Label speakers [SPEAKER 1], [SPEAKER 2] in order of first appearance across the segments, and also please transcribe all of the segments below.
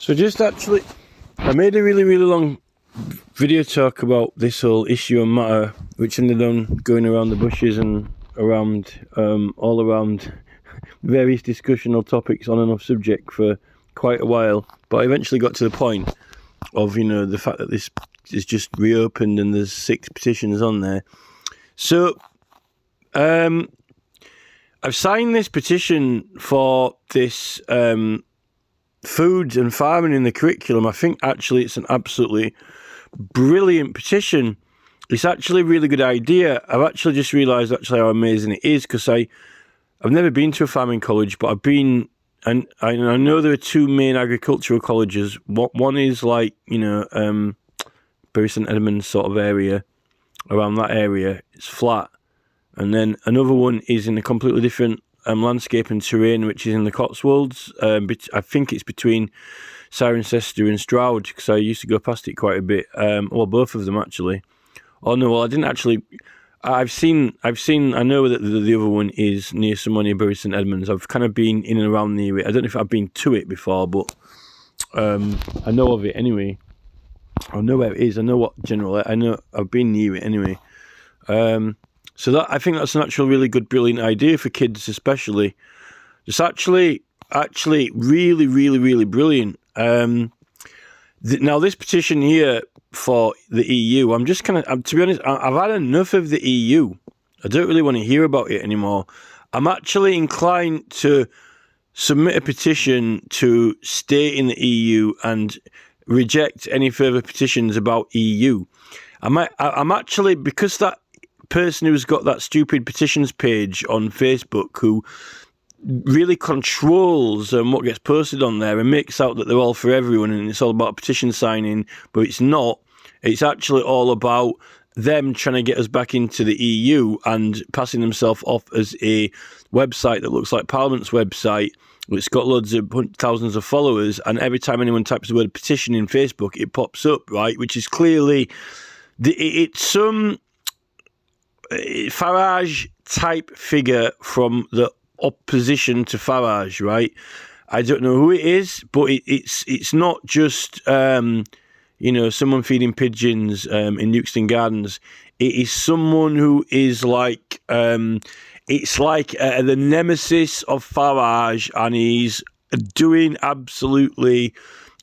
[SPEAKER 1] So just actually, I made a really, really long video talk about this whole issue and matter, which ended on going around the bushes and around, all around various discussional topics on and off subject for quite a while. But I eventually got to the point of, the fact that this is just reopened and there's 6 petitions on there. So, I've signed this petition for this, food and farming in the curriculum. I think actually it's an absolutely brilliant petition. It's actually a really good idea. I've actually just realised how amazing it is, because I've never been to a farming college, but I've been, and I know there are 2 main agricultural colleges. One is like, Bury St Edmunds sort of area, around that area, it's flat. And then another one is in a completely different landscape and terrain, which is in the Cotswolds. I think it's between Cirencester and Stroud, because I used to go past it quite a bit. Well, both of them actually. Oh no, well I didn't actually. I've seen. I know that the other one is near somewhere near Bury St Edmunds. I've kind of been in and around near it. I don't know if I've been to it before, but I know of it anyway. I know where it is. I know what general. I know I've been near it anyway. So I think that's an actual really good, brilliant idea for kids, especially. It's actually really, really, really brilliant. Now this petition here for the EU, I'm just to be honest, I've had enough of the EU. I don't really want to hear about it anymore. I'm actually inclined to submit a petition to stay in the EU and reject any further petitions about EU. I'm actually, because that person who's got that stupid petitions page on Facebook, who really controls what gets posted on there and makes out that they're all for everyone and it's all about petition signing, but it's not. It's actually all about them trying to get us back into the EU and passing themselves off as a website that looks like Parliament's website. It's got loads of thousands of followers, and every time anyone types the word petition in Facebook, it pops up, right? Which is clearly it's some Farage type figure from the opposition to Farage, right? I don't know who it is, but it's not just someone feeding pigeons in Newkston Gardens. It is someone who is like it's like the nemesis of Farage, and he's doing absolutely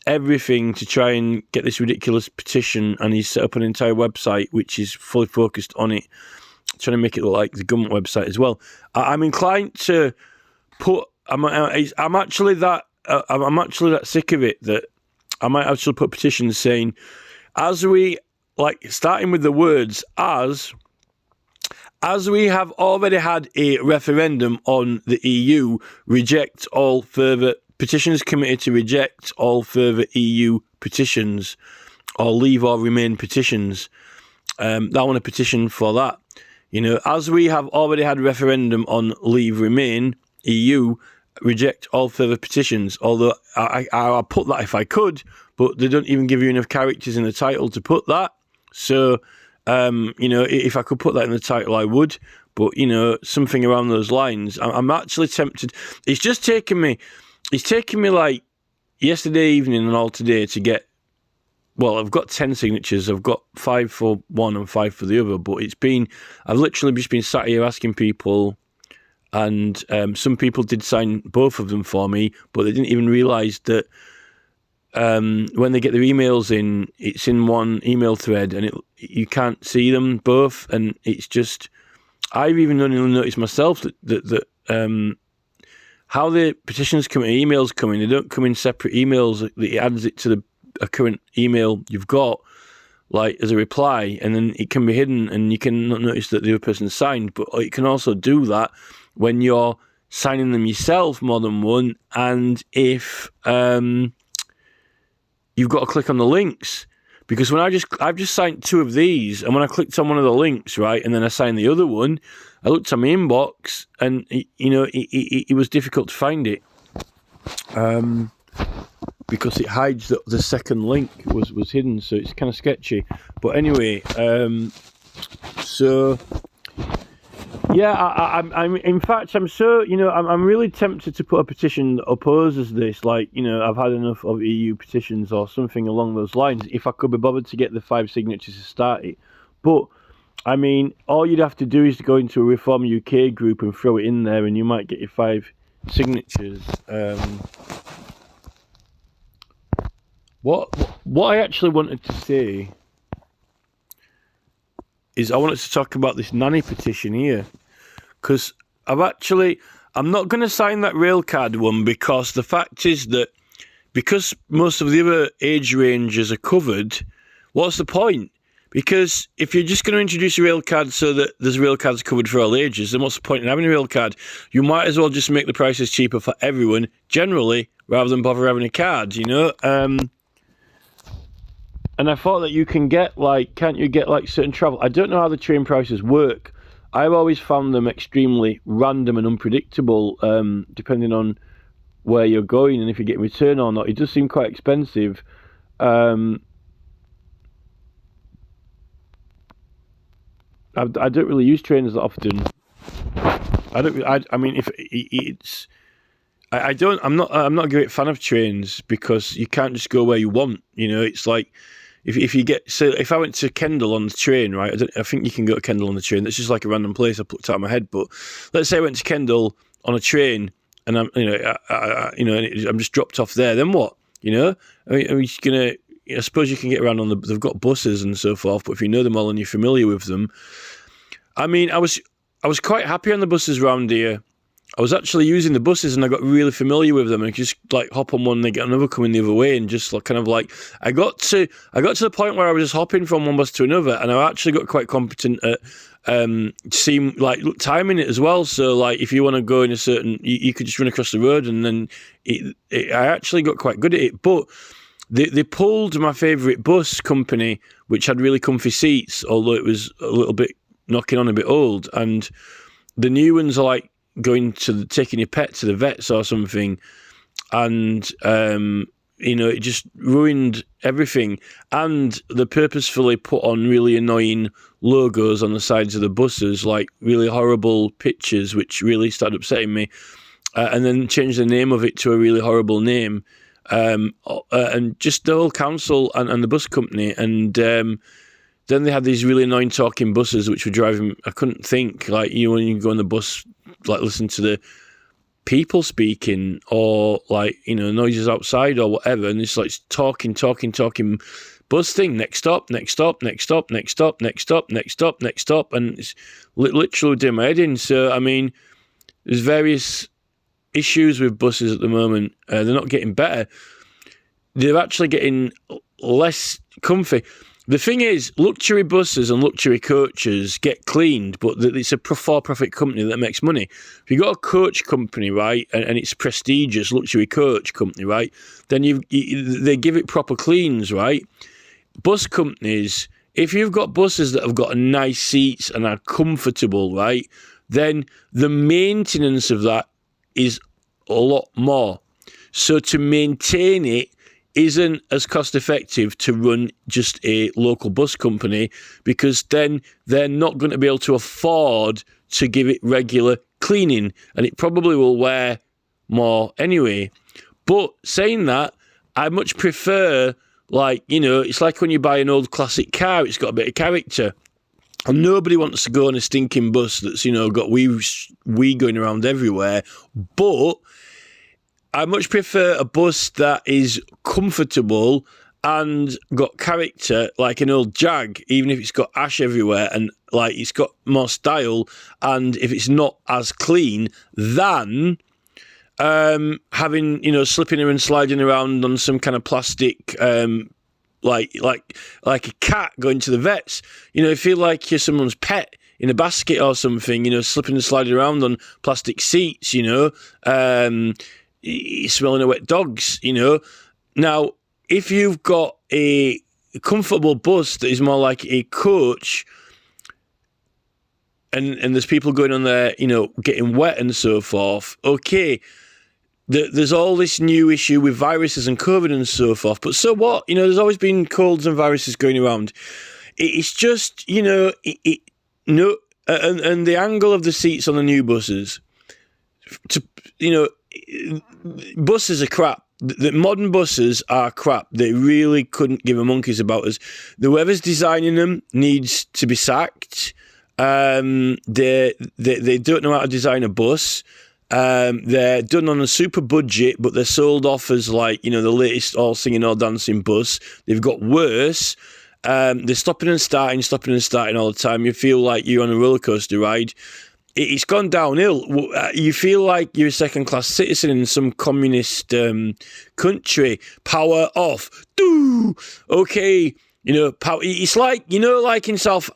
[SPEAKER 1] everything to try and get this ridiculous petition, and he's set up an entire website which is fully focused on it, trying to make it look like the government website as well. I'm inclined to put. I'm actually that sick of it that I might actually put petitions saying, starting with the words as we have already had a referendum on the EU, reject all further petitions committed to reject all further EU petitions, or leave or remain petitions. I want a petition for that. As we have already had a referendum on leave remain, EU, reject all further petitions. Although I'll put that if I could, but they don't even give you enough characters in the title to put that. So, if I could put that in the title, I would. But, something around those lines. I'm actually tempted. It's taken me like yesterday evening and all today to get. Well, I've got 10 signatures. I've got 5 for one and 5 for the other. But I've literally just been sat here asking people, and some people did sign both of them for me, but they didn't even realise that when they get their emails in, it's in one email thread, and you can't see them both. And it's just, I've even only noticed myself that how the petitions come in, emails come in, they don't come in separate emails. It adds it to a current email you've got, like as a reply, and then it can be hidden and you can not notice that the other person signed. But it can also do that when you're signing them yourself, more than one, and if you've got to click on the links. Because when I've just signed 2 of these, and when I clicked on one of the links, right, and then I signed the other one, I looked on my inbox, and it was difficult to find it. Because it hides the second link was hidden, so it's kind of sketchy. But anyway, so Yeah, I'm. In fact, I'm so. I'm really tempted to put a petition that opposes this. Like, I've had enough of EU petitions or something along those lines. If I could be bothered to get the 5 signatures to start it, but I mean, all you'd have to do is to go into a Reform UK group and throw it in there, and you might get your 5 signatures. What I actually wanted to say is I wanted to talk about this nanny petition here, because I'm not going to sign that railcard one, because the fact is that because most of the other age ranges are covered, what's the point? Because if you're just going to introduce a rail card so that there's rail cards covered for all ages, then what's the point in having a rail card? You might as well just make the prices cheaper for everyone, generally, rather than bother having a card, And I thought that you can't you get certain travel? I don't know how the train prices work. I've always found them extremely random and unpredictable, depending on where you're going and if you get return or not. It does seem quite expensive. I don't really use trains that often. I'm not a great fan of trains, because you can't just go where you want. It's like if I went to Kendal on the train, right? I think you can go to Kendal on the train. That's just like a random place I plucked out of my head. But let's say I went to Kendal on a train, and I'm just dropped off there. Then what? I suppose you can get around they've got buses and so forth, but if you know them all and you're familiar with them, I was quite happy on the buses around here. I was actually using the buses and I got really familiar with them, and just like hop on one and they get another coming the other way, and just like I got to the point where I was just hopping from one bus to another, and I actually got quite competent at timing it as well. So like if you want to go in a certain, you could just run across the road, and then I actually got quite good at it. But they pulled my favourite bus company, which had really comfy seats, although it was a little bit knocking on a bit old, and the new ones are like taking your pet to the vets or something, and it just ruined everything. And they purposefully put on really annoying logos on the sides of the buses, like really horrible pictures, which really started upsetting me, and then changed the name of it to a really horrible name, and just the whole council and the bus company, and then they had these really annoying talking buses, which were driving. I couldn't think. Like, when you go on the bus, like listen to the people speaking, or like noises outside or whatever, and it's like talking bus thing. Next stop, next stop, next stop, next stop, next stop, next stop, next stop, and it's literally doing my head in. So I mean, there's various issues with buses at the moment. They're not getting better. They're actually getting less comfy. The thing is, luxury buses and luxury coaches get cleaned, but it's a for-profit company that makes money. If you've got a coach company, right, and it's prestigious luxury coach company, right, then they give it proper cleans, right? Bus companies, if you've got buses that have got nice seats and are comfortable, right, then the maintenance of that is a lot more. So to maintain it isn't as cost effective to run just a local bus company, because then they're not going to be able to afford to give it regular cleaning, and it probably will wear more anyway. But saying that, I much prefer, it's like when you buy an old classic car, it's got a bit of character. And nobody wants to go on a stinking bus that's, got wee going around everywhere. But I much prefer a bus that is comfortable and got character, like an old Jag, even if it's got ash everywhere and like it's got more style, and if it's not as clean, than having, slipping and sliding around on some kind of plastic, like a cat going to the vets. You feel like you're someone's pet in a basket or something, slipping and sliding around on plastic seats, smelling of wet dogs, Now, if you've got a comfortable bus that is more like a coach, and there's people going on there, getting wet and so forth, okay, there's all this new issue with viruses and COVID and so forth, but so what? There's always been colds and viruses going around. It's just, and the angle of the seats on the new buses, buses are crap. The modern buses are crap. They really couldn't give a monkeys about us. Whoever's designing them needs to be sacked. They don't know how to design a bus. They're done on a super budget, but they're sold off as like, the latest all singing, all dancing bus. They've got worse. They're stopping and starting all the time. You feel like you're on a roller coaster ride. It's gone downhill. You feel like you're a second-class citizen in some communist country. Power off. Do okay. Power. It's like like in South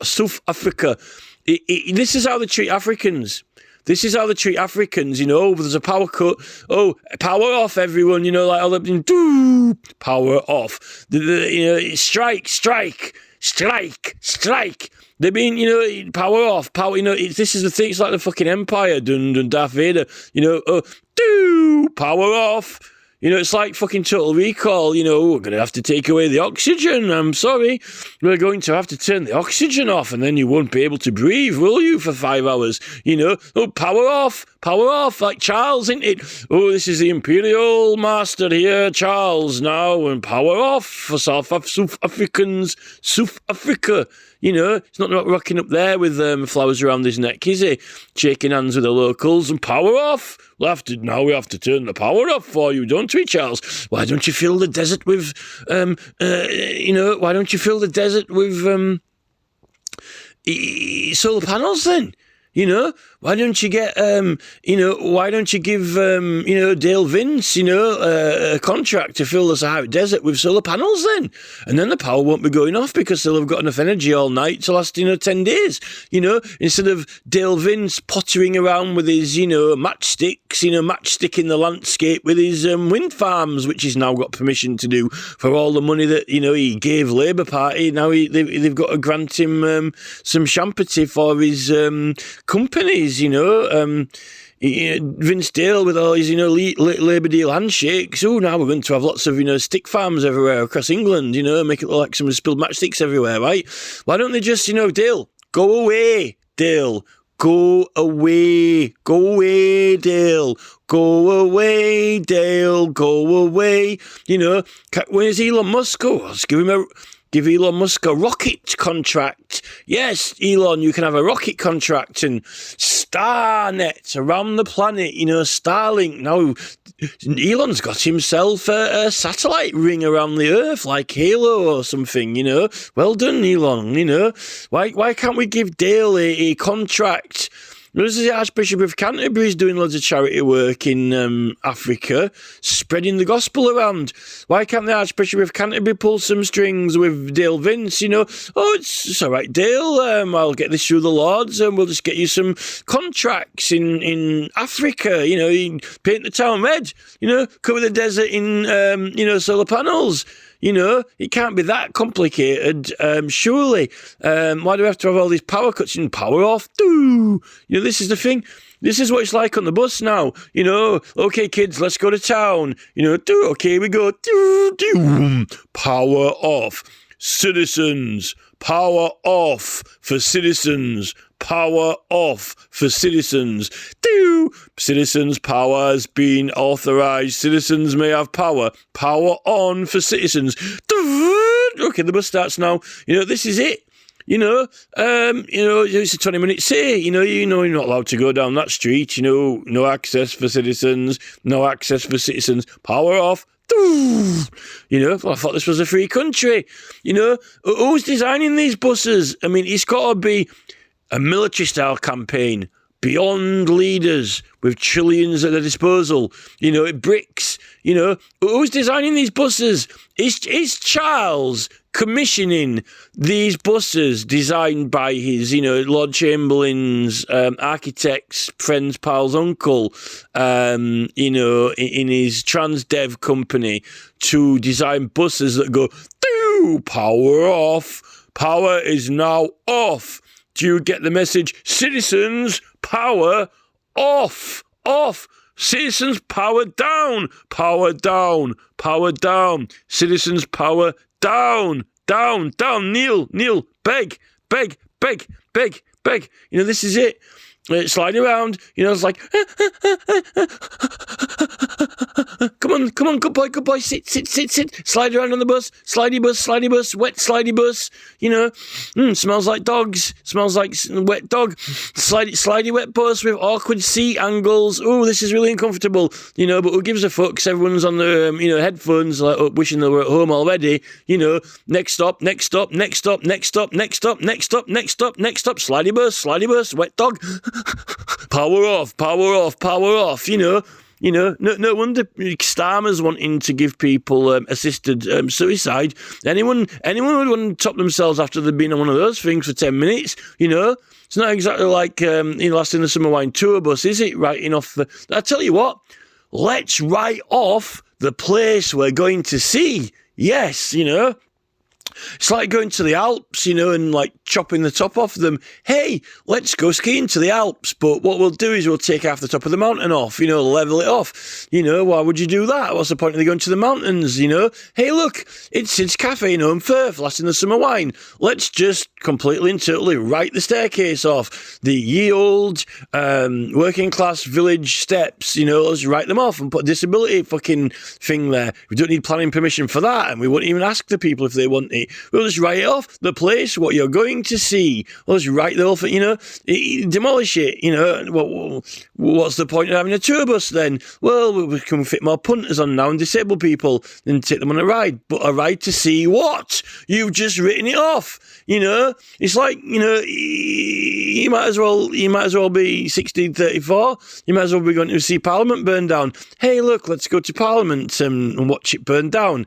[SPEAKER 1] Africa. This is how they treat Africans. There's a power cut. Oh, power off, everyone. Like all the do power off. Strike. They've been, power off, power. This is the thing. It's like the fucking Empire. Dun Darth Vader. Do power off. It's like fucking Total Recall. We're going to have to take away the oxygen. I'm sorry. We're going to have to turn the oxygen off, and then you won't be able to breathe, will you, for 5 hours? Oh, power off, like Charles, isn't it? Oh, this is the Imperial Master here, Charles, now, and power off for South Africans, South Africa. He's not rocking up there with flowers around his neck, is he? Shaking hands with the locals and power off. We have to turn the power off for you, don't we, Charles? Why don't you fill the desert with, solar panels then? Why don't you get, why don't you give, Dale Vince, a contract to fill the Sahara Desert with solar panels then? And then the power won't be going off because they'll have got enough energy all night to last, 10 days, instead of Dale Vince pottering around with his, matchsticks, matchsticking the landscape with his wind farms, which he's now got permission to do for all the money that, he gave Labour Party. Now they've got to grant him some champati for his companies, Vince Dale with all his, Labour deal handshakes. Oh, now we're going to have lots of, stick farms everywhere across England, make it look like someone spilled matchsticks everywhere, right? Why don't they just, Dale, go away, Dale. Go away, Dale. Go away, Dale. Go away. Where's Elon Musk? Oh, let's give Elon Musk a rocket contract. Yes, Elon, you can have a rocket contract and Starnet around the planet, Starlink. Now, Elon's got himself a satellite ring around the Earth like Halo or something, Well done, Elon, Why can't we give Dale a contract? This is the Archbishop of Canterbury is doing loads of charity work in Africa, spreading the gospel around. Why can't the Archbishop of Canterbury pull some strings with Dale Vince? It's all right, Dale. I'll get this through the Lords, and we'll just get you some contracts in Africa. You paint the town red. Cover the desert in solar panels. It can't be that complicated, surely. Why do we have to have all these power cuts and power off? This is the thing. This is what it's like on the bus now. Okay, kids, let's go to town. Okay, we go. Power off. Citizens. Power off for citizens. Power off for citizens. Citizens' power has been authorised. Citizens may have power. Power on for citizens. Okay, the bus starts now. This is it. It's a 20-minute say. You're not allowed to go down that street. No access for citizens. No access for citizens. Power off. I thought this was a free country. Who's designing these buses? I mean, it's got to be a military-style campaign, beyond leaders, with trillions at their disposal. Bricks. Who's designing these buses? Is Charles commissioning these buses designed by his, Lord Chamberlain's architect's friend's pal's uncle, in his Transdev company to design buses that go, power off. Power is now off. Do you get the message? Citizens, power off. Citizens, power down. Power down. Power down. Citizens, power down. Down. Kneel. Beg. Beg, this is it. Sliding around, it's like, come on, good boy, sit, slide around on the bus, slidey bus, wet slidey bus, smells like dogs, smells like wet dog, slidey wet bus with awkward seat angles. Oh, this is really uncomfortable, but who gives a fuck? 'Cause everyone's on their, headphones, like, wishing they were at home already, next stop, slidey bus, wet dog. Power off. No wonder Starmer's wanting to give people assisted suicide. Anyone would want to top themselves after they've been on one of those things for 10 minutes. It's not exactly like last in the summer wine tour bus, is it? Writing off I tell you what, let's write off the place we're going to see. Yes, It's like going to the Alps, and like chopping the top off them. Hey, let's go skiing to the Alps, but what we'll do is we'll take half the top of the mountain off, level it off. Why would you do that? What's the point of going to the mountains, Hey, look, it's cafe in Home Firth, last in the summer wine. Let's just completely and totally write the staircase off. The ye old working class village steps, let's write them off and put a disability fucking thing there. We don't need planning permission for that, and we won't even ask the people if they want it. We'll just write it off. The place, what you're going to see. We'll just write the whole thing, demolish it, What's the point of having a tour bus then? Well, we can fit more punters on now and disabled people and take them on a ride. But a ride to see what? You've just written it off, It's like, you might as well be 1634. You might as well be going to see Parliament burn down. Hey, look, let's go to Parliament and watch it burn down.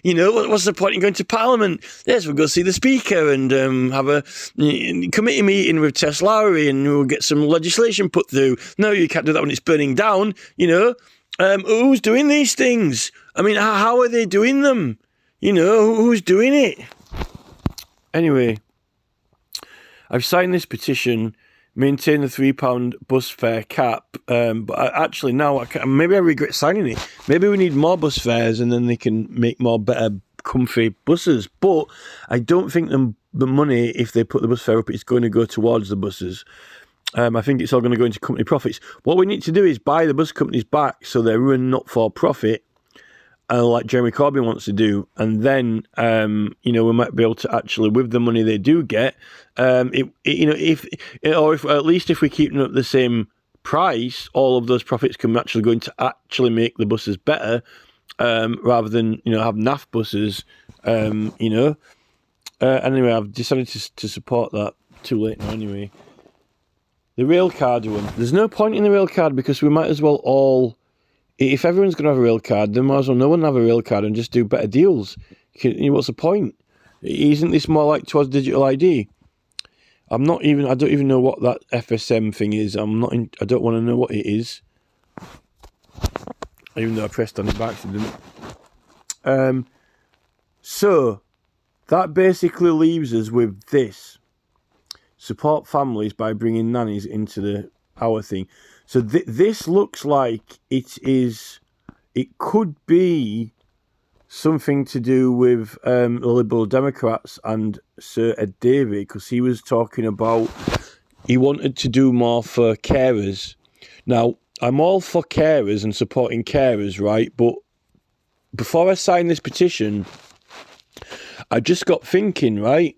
[SPEAKER 1] What's the point in going to Parliament? Yes, we'll go see the Speaker and have a committee meeting with Tess Lowry and we'll get some legislation put through. No, you can't do that when it's burning down, Who's doing these things? I mean, how are they doing them? Who's doing it? Anyway, I've signed this petition, maintain the £3 bus fare cap, but actually now maybe I regret signing it. Maybe we need more bus fares and then they can make more better comfy buses, but I don't think the money, if they put the bus fare up, it's going to go towards the buses. I think it's all going to go into company profits. What we need to do is buy the bus companies back so they're run not for profit, like Jeremy Corbyn wants to do, and then we might be able to actually, with the money they do get, if at least if we keep them at the same price, all of those profits can actually go into actually make the buses better. Rather than, have naff buses, Anyway, I've decided to support that. Too late now, anyway. The rail card one. There's no point in the rail card because we might as well all... If everyone's going to have a rail card, then might as well no one have a rail card and just do better deals. What's the point? Isn't this more like towards digital ID? I don't even know what that FSM thing is. I don't want to know what it is. Even though I pressed on it by accident. So, that basically leaves us with this. Support families by bringing nannies into our thing. So this looks like it could be something to do with the Liberal Democrats and Sir Ed Davey, because he was talking about he wanted to do more for carers. Now, I'm all for carers and supporting carers, right? But before I signed this petition, I just got thinking, right?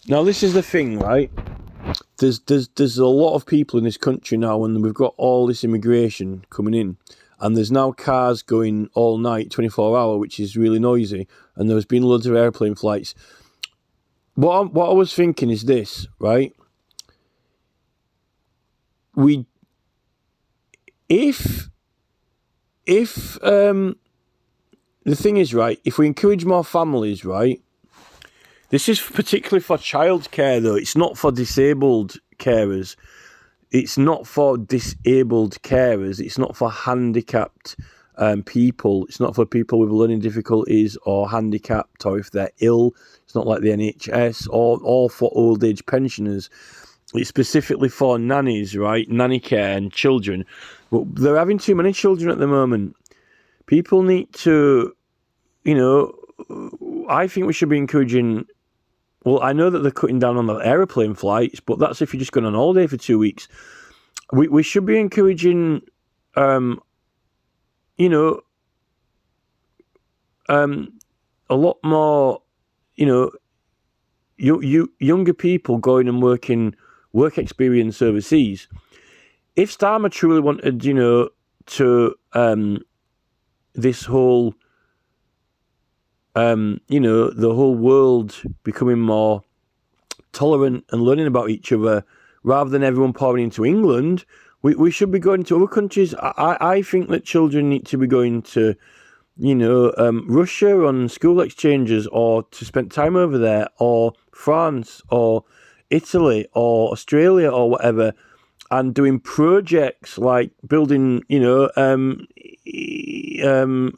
[SPEAKER 1] Now, this is the thing, right? There's a lot of people in this country now, and we've got all this immigration coming in, and there's now cars going all night, 24 hour, which is really noisy, and there's been loads of airplane flights. What I was thinking is this, right? If the thing is, right, if we encourage more families, right, this is particularly for childcare, though. It's not for disabled carers. It's not for disabled carers. It's not for handicapped people. It's not for people with learning difficulties or handicapped, or if they're ill. It's not like the NHS or for old age pensioners. It's specifically for nannies, right? Nanny care and children. But they're having too many children at the moment. People need to, I think we should be encouraging well, I know that they're cutting down on the aeroplane flights, but that's if you're just going on holiday for 2 weeks. We should be encouraging, you know, a lot more, you know, younger people going and work experience overseas. If Starmer truly wanted, you know, to this whole, you know, the whole world becoming more tolerant and learning about each other, rather than everyone pouring into England, we should be going to other countries. I think that children need to be going to, you know, Russia on school exchanges, or to spend time over there, or France, or Italy, or Australia, or whatever, and doing projects like building, you know,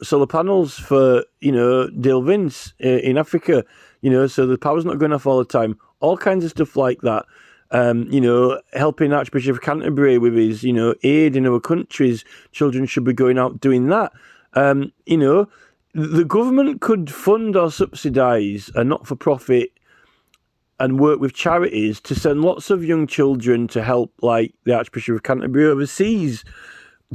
[SPEAKER 1] solar panels for, you know, Dale Vince in Africa, you know, so the power's not going off all the time. All kinds of stuff like that. You know, helping Archbishop of Canterbury with his, you know, aid in other countries. Children should be going out doing that. You know, the government could fund or subsidise a not-for-profit and work with charities to send lots of young children to help, like the Archbishop of Canterbury overseas,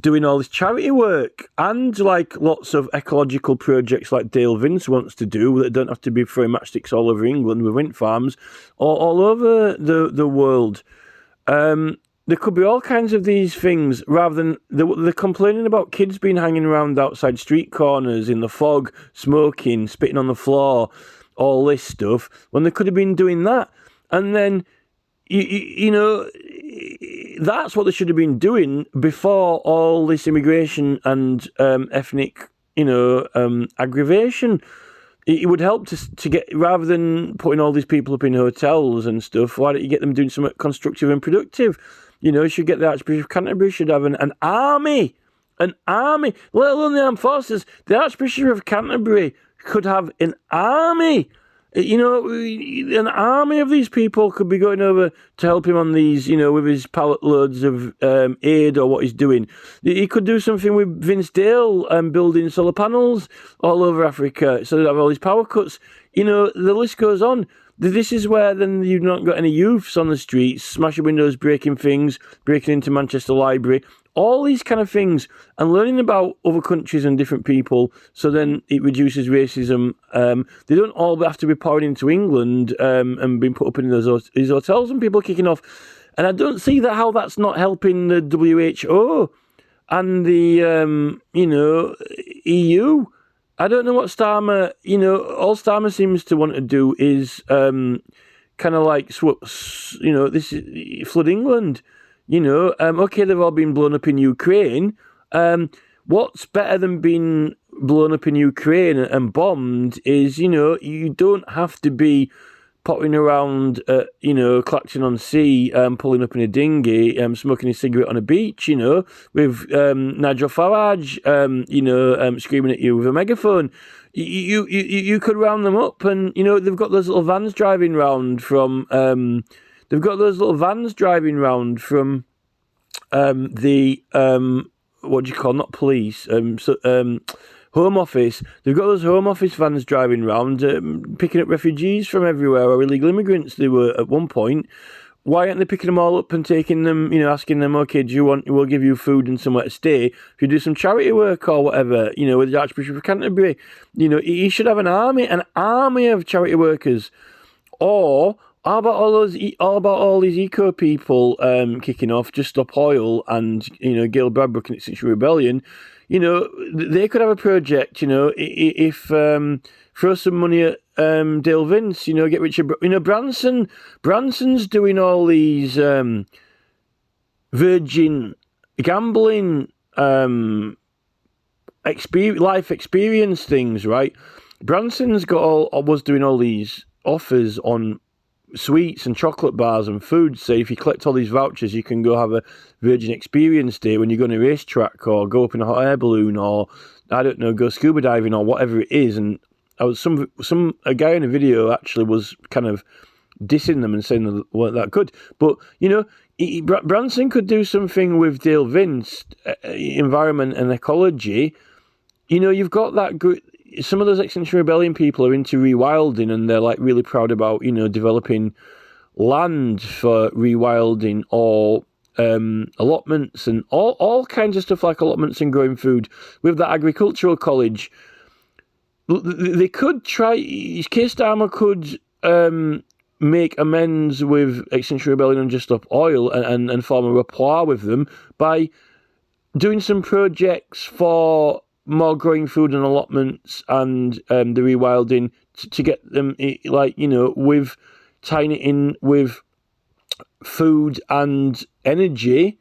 [SPEAKER 1] doing all this charity work, and like lots of ecological projects like Dale Vince wants to do that don't have to be throwing matchsticks all over England with wind farms, or all over the world. There could be all kinds of these things, rather than they're complaining about kids being hanging around outside street corners in the fog, smoking, spitting on the floor, all this stuff, when they could have been doing that. And then, you know, that's what they should have been doing before all this immigration and ethnic, you know, aggravation. It would help to get, rather than putting all these people up in hotels and stuff, why don't you get them doing something constructive and productive? You know, you should get the Archbishop of Canterbury should have an army, let alone the armed forces. The Archbishop of Canterbury could have an army. You know, an army of these people could be going over to help him on these, you know, with his pallet loads of aid or what he's doing. He could do something with Vince Dale building solar panels all over Africa, so they have all these power cuts. You know, the list goes on. This is where then you've not got any youths on the streets, smashing windows, breaking things, breaking into Manchester Library, all these kind of things, and learning about other countries and different people, so then it reduces racism. They don't all have to be pouring into England and being put up in these hotels and people kicking off. And I don't see how that's not helping the WHO and the, you know, EU. I don't know what Starmer, you know, all Starmer seems to want to do is kind of like, you know, this is flood England. You know, okay, they've all been blown up in Ukraine. What's better than being blown up in Ukraine and bombed is, you know, you don't have to be potting around, you know, Clacton-on-Sea, pulling up in a dinghy, smoking a cigarette on a beach, you know, with Nigel Farage, you know, screaming at you with a megaphone. You could round them up, and, you know, they've got those little vans driving round from... the what do you call, not police, Home Office. They've got those Home Office vans driving round, picking up refugees from everywhere, or illegal immigrants they were at one point. Why aren't they picking them all up and taking them, you know, asking them, okay, we'll give you food and somewhere to stay if you do some charity work or whatever, you know, with the Archbishop of Canterbury. You know, he should have an army of charity workers. Or how about all these eco people kicking off, Just Stop Oil, and, you know, Gail Bradbrook and Extinction Rebellion? You know, they could have a project. You know, if throw some money at Dale Vince. You know, get Richard. You know, Branson's doing all these Virgin gambling life experience things, right? Branson's was doing all these offers on sweets and chocolate bars and food. So if you collect all these vouchers, you can go have a Virgin Experience day when you go on a racetrack, or go up in a hot air balloon, or I don't know, go scuba diving, or whatever it is. And I was a guy in a video actually was kind of dissing them and saying they weren't that good. But, you know, Branson could do something with Dale Vince, environment and ecology. You know, you've got that good. some of those Extinction Rebellion people are into rewilding, and they're like really proud about, developing land for rewilding, or allotments and all kinds of stuff like allotments and growing food. With that agricultural college, they could try. Keir Starmer could make amends with Extinction Rebellion and Just Stop Oil, and form a rapport with them by doing some projects for more growing food and allotments and the rewilding to get them, with tying it in with food and energy,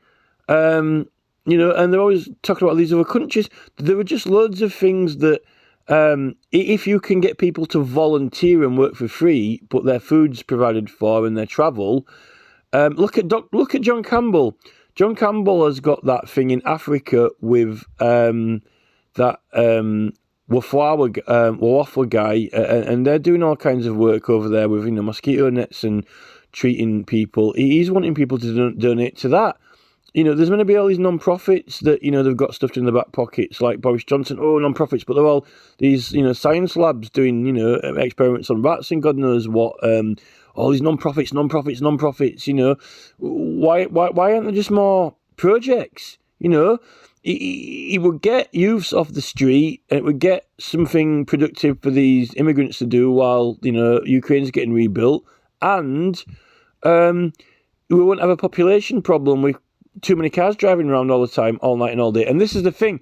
[SPEAKER 1] and they're always talking about these other countries. There are just loads of things that, if you can get people to volunteer and work for free, but their food's provided for and their travel. Look at John Campbell. John Campbell has got that thing in Africa with that Wafa guy, and they're doing all kinds of work over there with mosquito nets and treating people. He's wanting people to donate to that. There's going to be all these non-profits that, they've got stuffed in the back pockets, like Boris Johnson, non-profits, but they're all these, science labs doing, experiments on rats and God knows what, all these non-profits, why aren't there just more projects, It would get youths off the street, and it would get something productive for these immigrants to do while, Ukraine's getting rebuilt, and we won't have a population problem with too many cars driving around all the time, all night and all day. And this is the thing: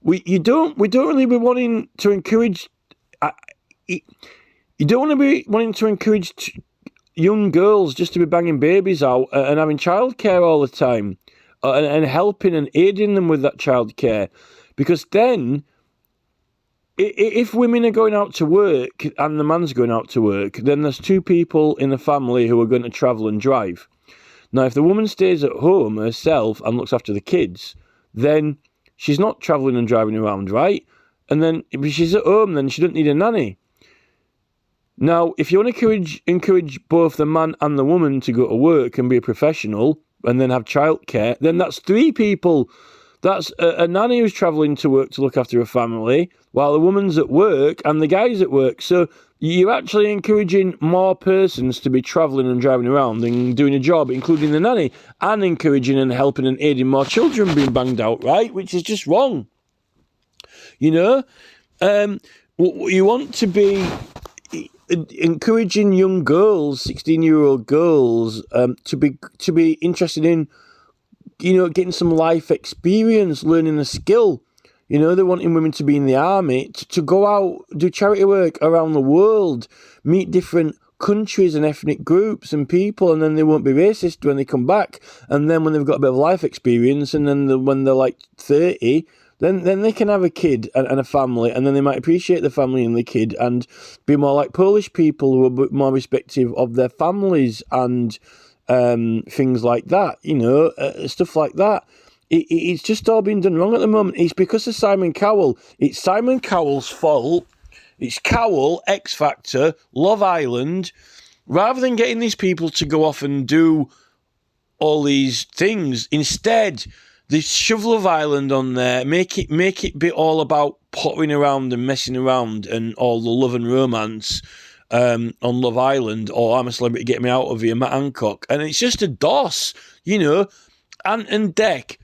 [SPEAKER 1] we don't really be wanting to encourage. You don't want to be wanting to encourage young girls just to be banging babies out and having childcare all the time, and helping and aiding them with that childcare, because then, if women are going out to work and the man's going out to work, then there's two people in the family who are going to travel and drive. Now, if the woman stays at home herself and looks after the kids, then she's not travelling and driving around, right? And then if she's at home, then she doesn't need a nanny. Now, if you want to encourage both the man and the woman to go to work and be a professional and then have childcare, then that's three people. That's a nanny who's travelling to work to look after a family, while the woman's at work and the guy's at work. So you're actually encouraging more persons to be travelling and driving around and doing a job, including the nanny, and encouraging and helping and aiding more children being banged out, right? Which is just wrong. You want to be encouraging young girls, 16-year-old girls, to be interested in, getting some life experience, learning a skill. They're wanting women to be in the army, to go out, do charity work around the world, meet different countries and ethnic groups and people, and then they won't be racist when they come back. And then when they've got a bit of life experience, and then when they're like 30, then they can have a kid and a family, and then they might appreciate the family and the kid and be more like Polish people who are a bit more respective of their families and things like that, stuff like that. It's just all been done wrong at the moment. It's because of Simon Cowell. It's Simon Cowell's fault. It's Cowell, X Factor, Love Island. Rather than getting these people to go off and do all these things, instead they shove Love Island on there, make it be all about pottering around and messing around and all the love and romance on Love Island, or I'm a Celebrity, Get Me Out of Here, Matt Hancock. And it's just a doss, Ant and Dec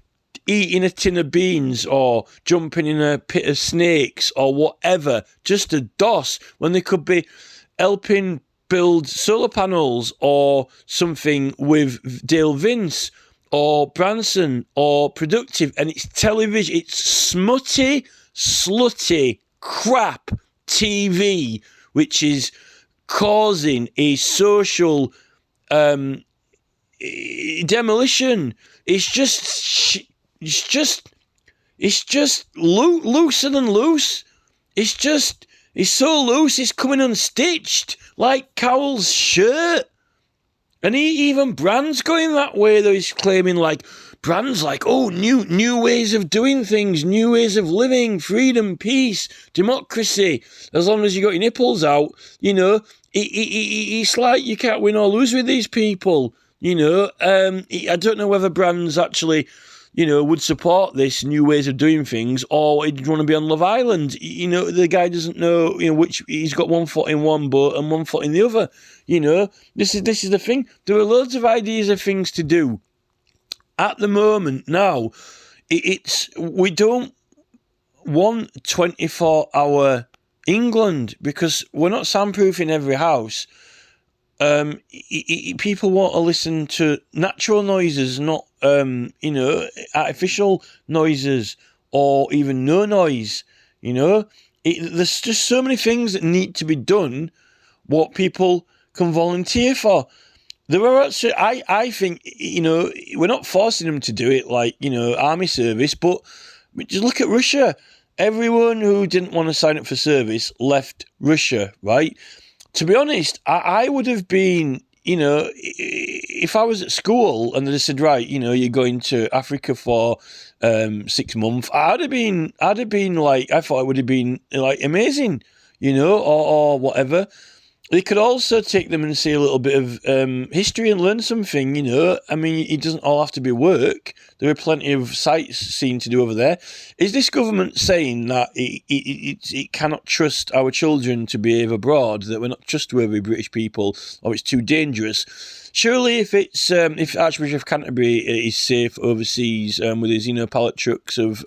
[SPEAKER 1] eating a tin of beans or jumping in a pit of snakes or whatever, just a doss, when they could be helping build solar panels or something with Dale Vince or Branson or Productive. And it's television, it's smutty, slutty, crap TV, which is causing a social demolition. It's just looser than loose. It's so loose, it's coming unstitched, like Cowell's shirt. And even Brand's going that way, though. He's claiming, Brand's new ways of doing things, new ways of living, freedom, peace, democracy. As long as you got your nipples out, it's like you can't win or lose with these people. I don't know whether Brand's actually would support this new ways of doing things, or he'd want to be on Love Island. The guy doesn't know, which he's got one foot in one boat and one foot in the other. This is the thing. There are loads of ideas of things to do. At the moment now, we don't want 24-hour England because we're not soundproofing every house. People want to listen to natural noises, not artificial noises or even no noise. There's just so many things that need to be done. What people can volunteer for. There are actually, I think, we're not forcing them to do it like army service, but just look at Russia. Everyone who didn't want to sign up for service left Russia, right? To be honest, I would have been, if I was at school and they said, right, you're going to Africa for 6 months, I'd have been like, I thought it would have been like amazing, or whatever. They could also take them and see a little bit of history and learn something, I mean, it doesn't all have to be work. There are plenty of sightseeing to do over there. Is this government saying that it cannot trust our children to behave abroad, that we're not trustworthy British people, or it's too dangerous? Surely if if Archbishop of Canterbury is safe overseas with his, pallet trucks of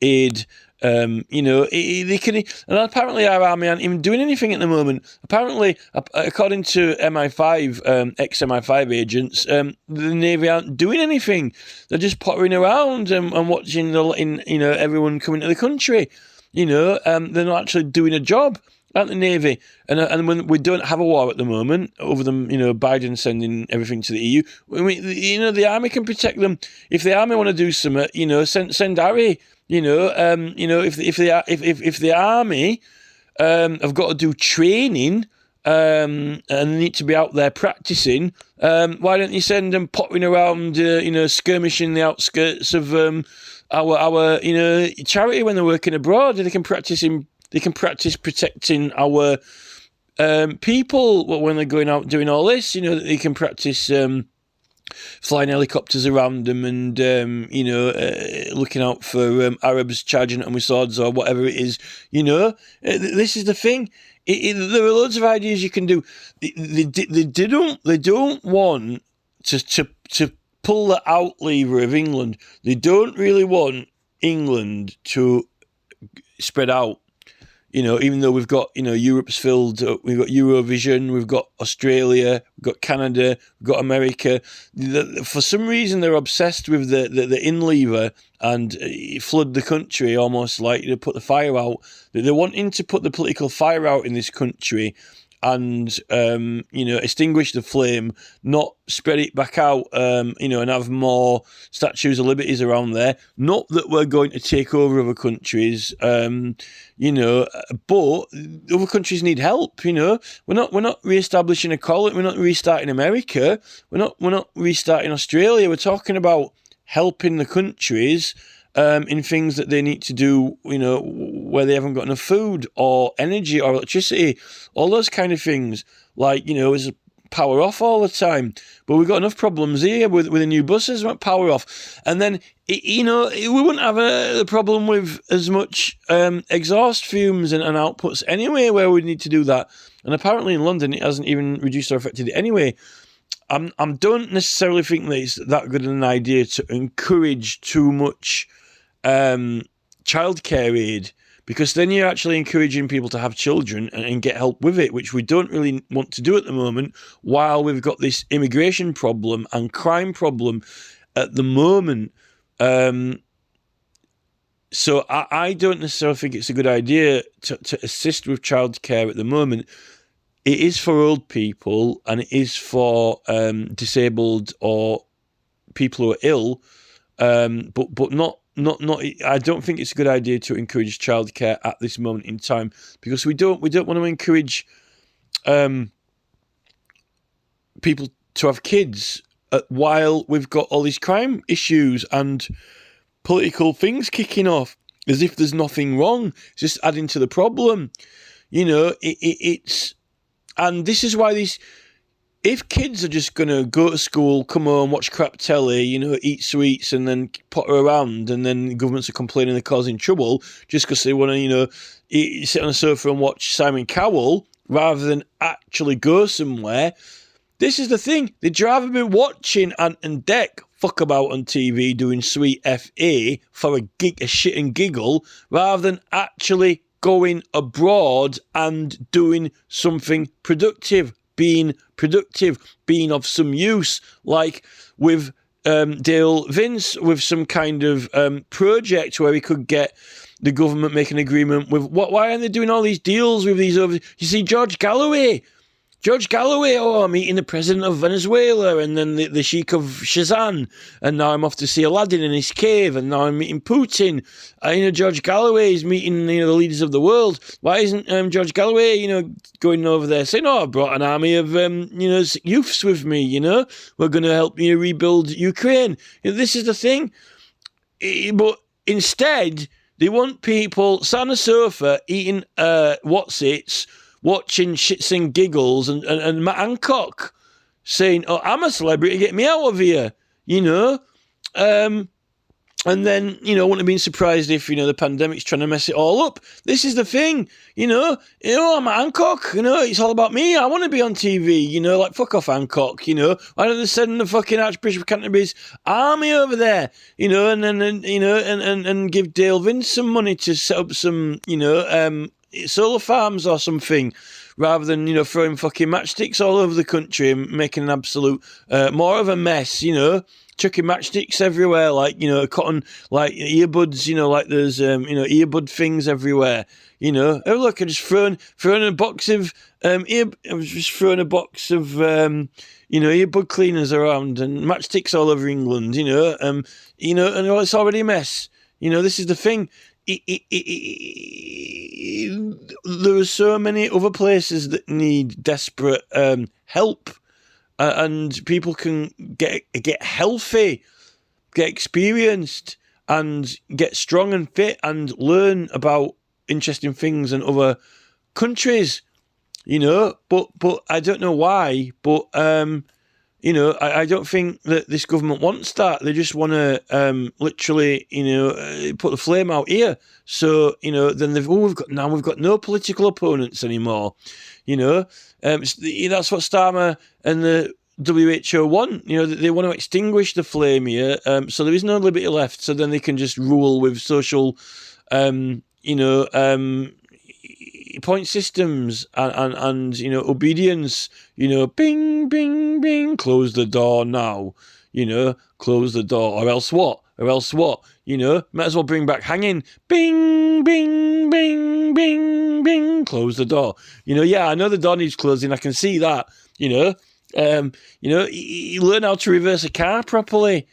[SPEAKER 1] aid, they can, and apparently our army aren't even doing anything at the moment. Apparently, according to MI5, ex-MI5 agents, the Navy aren't doing anything. They're just pottering around and watching everyone coming to the country. They're not actually doing a job, aren't the Navy? And when we don't have a war at the moment, over them, Biden sending everything to the EU, the army can protect them. If the army want to do something, send Harry. If the army have got to do training and need to be out there practicing, why don't you send them pottering around, skirmishing the outskirts of our charity when they're working abroad? They can practice protecting our people when they're going out doing all this. They can practice flying helicopters around them and, looking out for Arabs charging at them with swords or whatever it is. This is the thing. There are loads of ideas you can do. They don't want to pull the out lever of England. They don't really want England to spread out. Even though we've got, Europe's filled, we've got Eurovision, we've got Australia, we've got Canada, we've got America. For some reason, they're obsessed with the in lever and flood the country, almost like to put the fire out. They're wanting to put the political fire out in this country and, extinguish the flame, not spread it back out, and have more statues of liberties around there. Not that we're going to take over other countries, but other countries need help, We're not re-establishing a colony, we're not restarting America, we're not restarting Australia. We're talking about helping the countries in things that they need to do, where they haven't got enough food or energy or electricity, all those kind of things. Like, is power off all the time. But we've got enough problems here with the new buses, power off. And then, we wouldn't have a problem with as much exhaust fumes and outputs anyway, where we need to do that. And apparently in London, it hasn't even reduced or affected it anyway. I don't necessarily think that it's that good an idea to encourage too much childcare aid, because then you're actually encouraging people to have children and get help with it, which we don't really want to do at the moment, while we've got this immigration problem and crime problem at the moment. So I don't necessarily think it's a good idea to assist with childcare at the moment. It is for old people and it is for disabled or people who are ill, but not. I don't think it's a good idea to encourage childcare at this moment in time, because we don't want to encourage people to have kids while we've got all these crime issues and political things kicking off, as if there's nothing wrong. It's just adding to the problem. It's, and this is why if kids are just going to go to school, come home, watch crap telly, eat sweets and then potter around, and then governments are complaining they're causing trouble just because they want to, sit on a sofa and watch Simon Cowell rather than actually go somewhere. This is the thing. They'd rather be watching Ant and Dec fuck about on TV doing sweet FA for a shit and giggle rather than actually going abroad and doing something productive, being of some use, like with Dale Vince, with some kind of project where he could get the government make an agreement with. Why aren't they doing all these deals with these other? You see, George Galloway, I'm meeting the president of Venezuela and then the Sheikh of Shazan, and now I'm off to see Aladdin in his cave, and now I'm meeting Putin. George Galloway is meeting, the leaders of the world. Why isn't George Galloway, going over there saying, I brought an army of, youths with me, we're going to help you rebuild Ukraine. This is the thing. But instead, they want people sat on a sofa eating what's-its, watching shits and giggles, and Matt Hancock saying, I'm a celebrity, get me out of here, and then, wouldn't have been surprised if, the pandemic's trying to mess it all up. This is the thing, I'm Hancock, it's all about me, I want to be on TV, like, fuck off Hancock, why don't they send the fucking Archbishop of Canterbury's army over there, and then, and give Dale Vince some money to set up some, solar farms or something, rather than throwing fucking matchsticks all over the country and making an absolute more of a mess, chucking matchsticks everywhere, like cotton, like earbuds, like there's earbud things everywhere, oh look, I just throwing a box of earbud cleaners around and matchsticks all over England, and it's already a mess. This is the thing. There are so many other places that need desperate help, and people can get healthy, get experienced, and get strong and fit, and learn about interesting things in other countries. But I don't know why, but I don't think that this government wants that. They just want to literally, put the flame out here. So, then we've got no political opponents anymore. That's what Starmer and the WHO want. They want to extinguish the flame here. So there is no liberty left. So then they can just rule with social, point systems and obedience, bing, bing, bing, close the door now, close the door, or else what, might as well bring back hanging, bing, bing, bing, bing, bing, close the door, I know the door needs closing, I can see that, you learn how to reverse a car properly,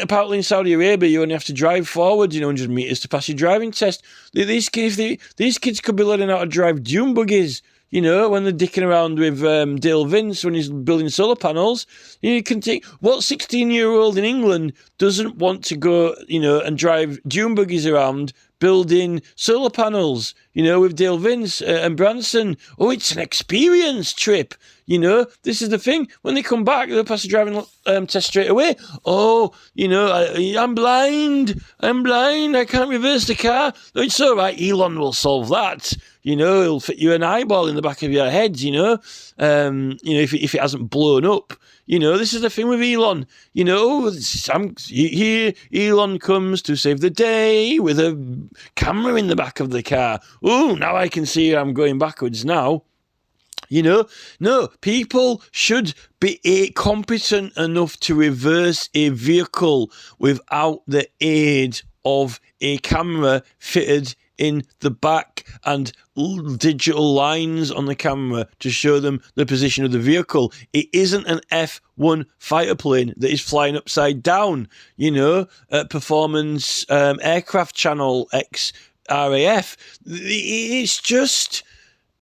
[SPEAKER 1] apparently in Saudi Arabia, you only have to drive forward, 100 metres to pass your driving test. These kids could be learning how to drive dune buggies, when they're dicking around with Dale Vince when he's building solar panels. You can take, what 16-year-old in England doesn't want to go, and drive dune buggies around building solar panels, with Dale Vince and Branson. Oh, it's an experience trip. This is the thing. When they come back, they'll pass the driving test straight away. Oh, I'm blind. I can't reverse the car. No, it's all right. Elon will solve that. He'll fit you an eyeball in the back of your head, if it hasn't blown up. This is the thing with Elon. Here Elon comes to save the day with a camera in the back of the car. Oh, now I can see I'm going backwards now. No, people should be competent enough to reverse a vehicle without the aid of a camera fitted in the back and digital lines on the camera to show them the position of the vehicle. It isn't an F1 fighter plane that is flying upside down, Performance Aircraft Channel X RAF. It's just